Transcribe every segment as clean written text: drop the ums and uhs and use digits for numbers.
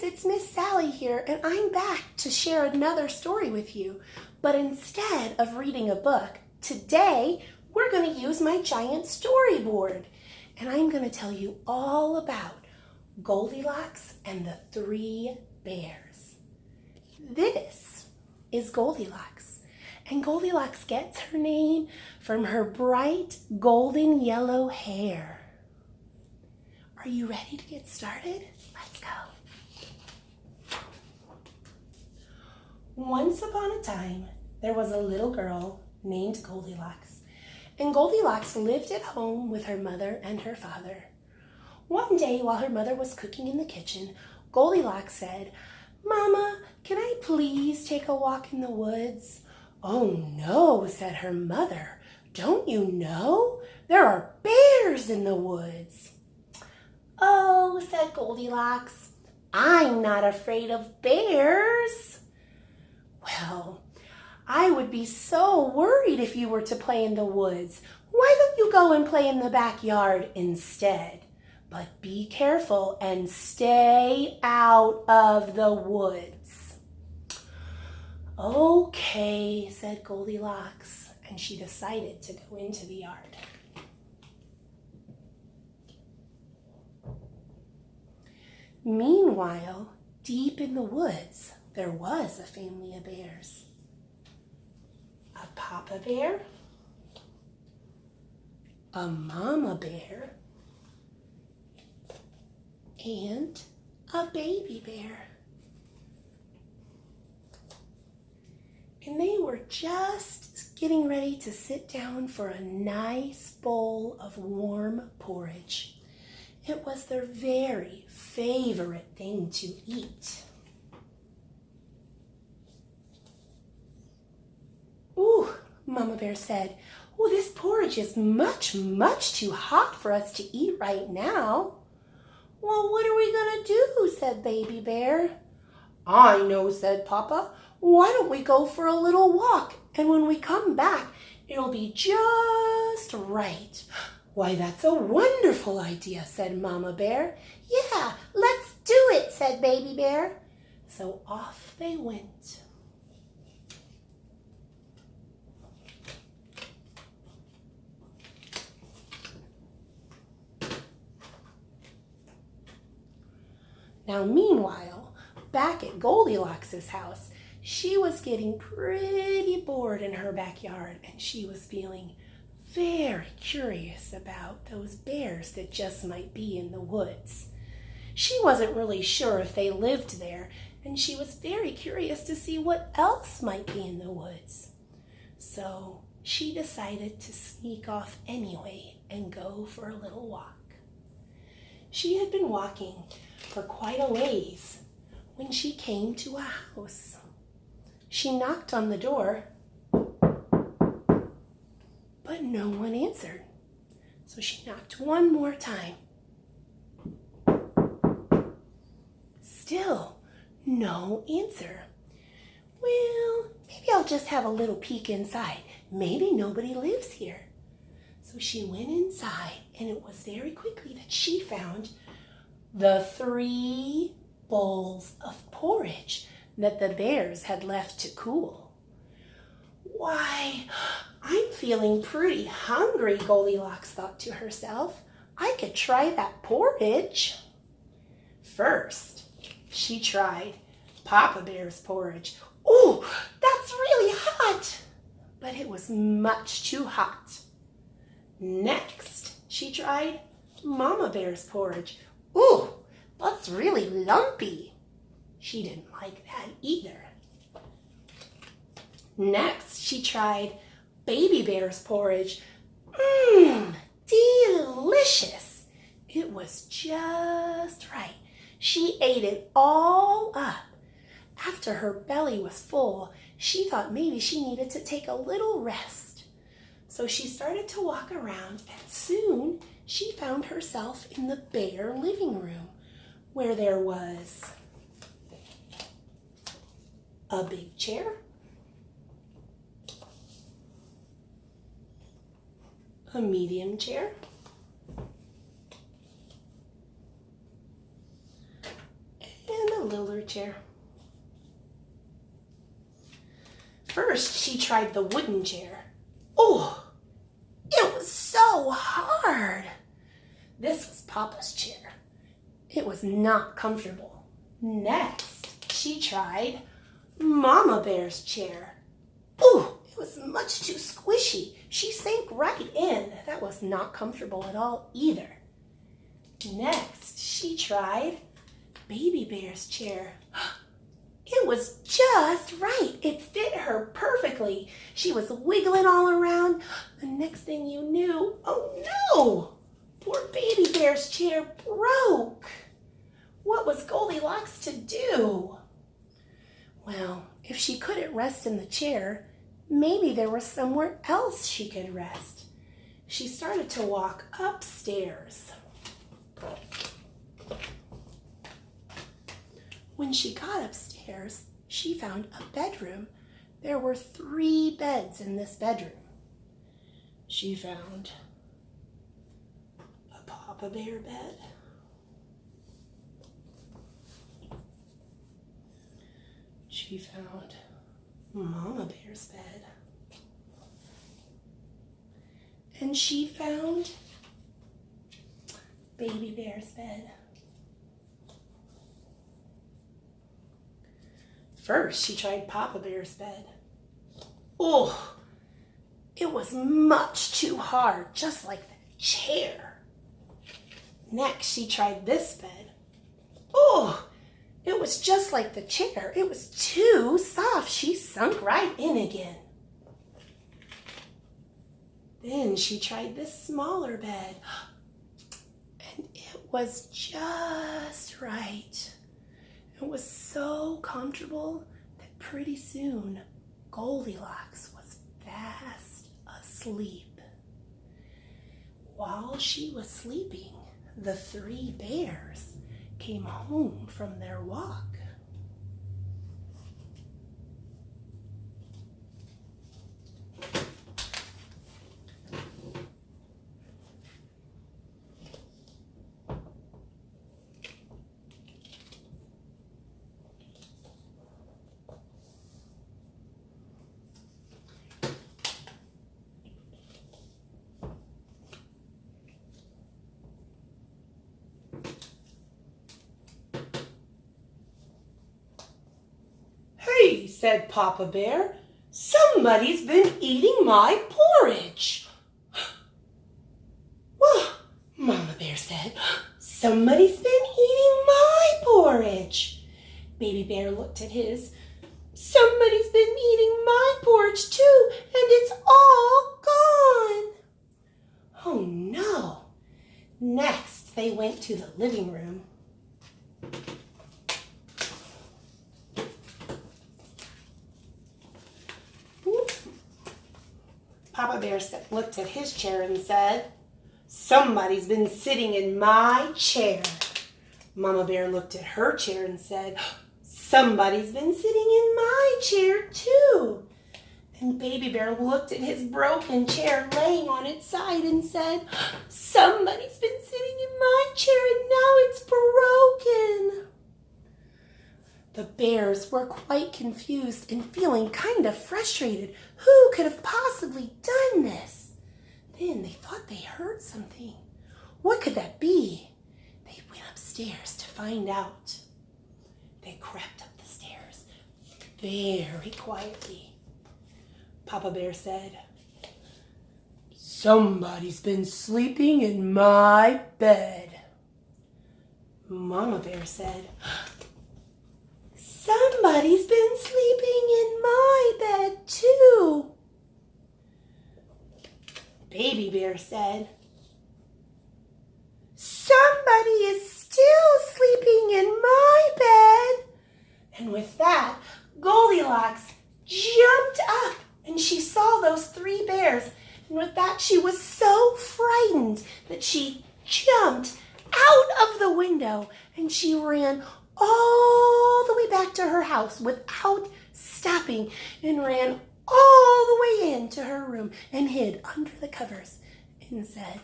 it's Miss Sally here, and I'm back to share another story with you. But instead of reading a book, today we're going to use my giant storyboard. And I'm going to tell you all about Goldilocks and the 3 bears. This is Goldilocks. And Goldilocks gets her name from her bright golden yellow hair. Are you ready to get started? Let's go. Once upon a time, there was a little girl named Goldilocks. And Goldilocks lived at home with her mother and her father. One day, while her mother was cooking in the kitchen, Goldilocks said, "Mama, can I please take a walk in the woods?" "Oh no," said her mother. "Don't you know? There are bears in the woods." "Oh," said Goldilocks, "I'm not afraid of bears." "Well, I would be so worried if you were to play in the woods. Why don't you go and play in the backyard instead? But be careful and stay out of the woods." "Okay," said Goldilocks, and she decided to go into the yard. Meanwhile, deep in the woods, there was a family of bears. A papa bear, a mama bear, and a baby bear. And they were just getting ready to sit down for a nice bowl of warm porridge. It was their very favorite thing to eat. "Ooh," Mama Bear said, "oh, this porridge is much, much too hot for us to eat right now." "Well, what are we going to do?" said Baby Bear. "I know," said Papa. "Why don't we go for a little walk, and when we come back, it'll be just right." "Why, that's a wonderful idea," said Mama Bear. "Yeah, let's do it," said Baby Bear. So off they went. Now, meanwhile, back at Goldilocks' house, she was getting pretty bored in her backyard, and she was feeling very curious about those bears that just might be in the woods. She wasn't really sure if they lived there, and she was very curious to see what else might be in the woods. So she decided to sneak off anyway and go for a little walk. She had been walking for quite a ways when she came to a house. She knocked on the door, but no one answered. So she knocked one more time. Still no answer. "Well, maybe I'll just have a little peek inside. Maybe nobody lives here." So she went inside, and it was very quickly that she found the 3 bowls of porridge that the bears had left to cool. "Why, I'm feeling pretty hungry," Goldilocks thought to herself. "I could try that porridge." First, she tried Papa Bear's porridge. "Ooh, that's really hot!" But it was much too hot. Next, she tried Mama Bear's porridge. "Ooh, that's really lumpy." She didn't like that either. Next, she tried Baby Bear's porridge. Delicious! It was just right. She ate it all up. After her belly was full, she thought maybe she needed to take a little rest. So she started to walk around, and soon she found herself in the bear living room, where there was a big chair, a medium chair, and a littler chair. First, she tried the wooden chair. Oh, it was so hard. This was Papa's chair. It was not comfortable. Next, she tried Mama Bear's chair. Oh, it was much too squishy. She sank right in. That was not comfortable at all either. Next, she tried Baby Bear's chair. It was just right. It fit her perfectly. She was wiggling all around. The next thing you knew, oh no! Poor Baby Bear's chair broke. What was Goldilocks to do? Well, if she couldn't rest in the chair, maybe there was somewhere else she could rest. She started to walk upstairs. When she got upstairs, she found a bedroom. There were 3 beds in this bedroom. She found a Papa Bear bed, she found Mama Bear's bed, and she found Baby Bear's bed. First, she tried Papa Bear's bed. Oh, it was much too hard, just like that chair. Next, she tried this bed. Oh, it was just like the chair. It was too soft. She sunk right in again. Then she tried this smaller bed, and it was just right. It was so comfortable that pretty soon Goldilocks was fast asleep. While she was sleeping, the 3 bears came home from their walk. "Hey," said Papa Bear, "somebody's been eating my porridge." "Well," Mama Bear said, "somebody's been eating my porridge." Baby Bear looked at his. "Somebody's been eating my porridge too, and it's all gone." Oh no. Next, they went to the living room. Papa Bear looked at his chair and said, "Somebody's been sitting in my chair." Mama Bear looked at her chair and said, "Somebody's been sitting in my chair too." And Baby Bear looked at his broken chair laying on its side and said, "Somebody's been sitting in my chair and now it's broken." The bears were quite confused and feeling kind of frustrated. Who could have possibly done this? Then they thought they heard something. What could that be? They went upstairs to find out. They crept up the stairs very quietly. Papa Bear said, "Somebody's been sleeping in my bed." Mama Bear said, "Somebody's been sleeping in my bed too." Baby Bear said, "Somebody is still sleeping in my bed." And with that, Goldilocks jumped up and she saw those 3 bears. And with that, she was so frightened that she jumped out of the window and she ran all the way back to her house without stopping and ran all the way into her room and hid under the covers and said,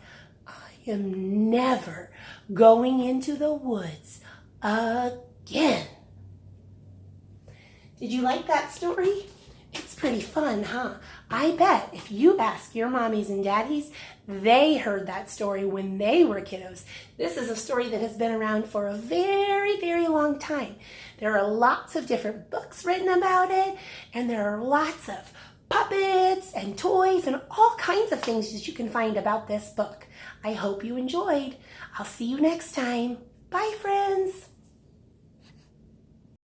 "I am never going into the woods again." Did you like that story? It's pretty fun, huh? I bet if you ask your mommies and daddies, they heard that story when they were kiddos. This is a story that has been around for a very, very long time. There are lots of different books written about it, and there are lots of puppets and toys and all kinds of things that you can find about this book. I hope you enjoyed. I'll see you next time. Bye, friends.